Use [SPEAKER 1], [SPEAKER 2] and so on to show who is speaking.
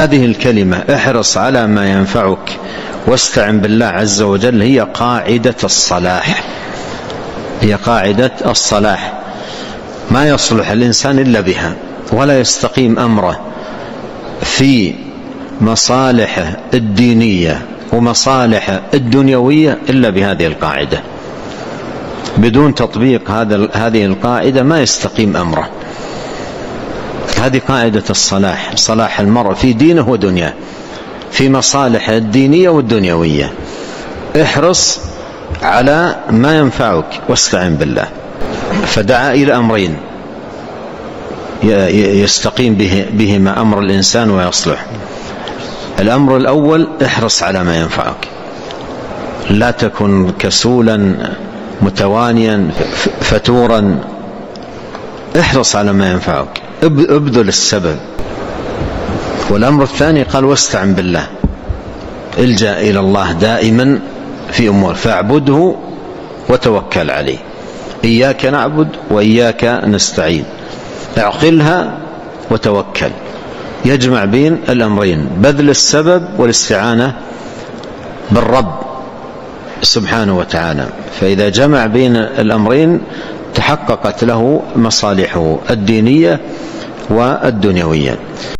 [SPEAKER 1] هذه الكلمة احرص على ما ينفعك واستعن بالله عز وجل هي قاعدة الصلاح، هي قاعدة الصلاح، ما يصلح الإنسان إلا بها، ولا يستقيم أمره في مصالحه الدينية ومصالحه الدنيوية إلا بهذه القاعدة. بدون تطبيق هذه القاعدة ما يستقيم أمره. هذه قاعدة الصلاح، صلاح المرء في دينه ودنياه، في مصالحه الدينية والدنيوية. احرص على ما ينفعك واستعن بالله. فدعا إلى أمرين يستقيم بهما أمر الإنسان ويصلح. الأمر الأول احرص على ما ينفعك، لا تكن كسولا متوانيا فتورا، احرص على ما ينفعك، ابذل السبب. والأمر الثاني قال واستعن بالله، الجأ إلى الله دائما في أمور، فاعبده وتوكل عليه. إياك نعبد وإياك نستعين، اعقلها وتوكل، يجمع بين الأمرين، بذل السبب والاستعانة بالرب سبحانه وتعالى. فإذا جمع بين الأمرين تحققت له مصالحه الدينية والدنيوية.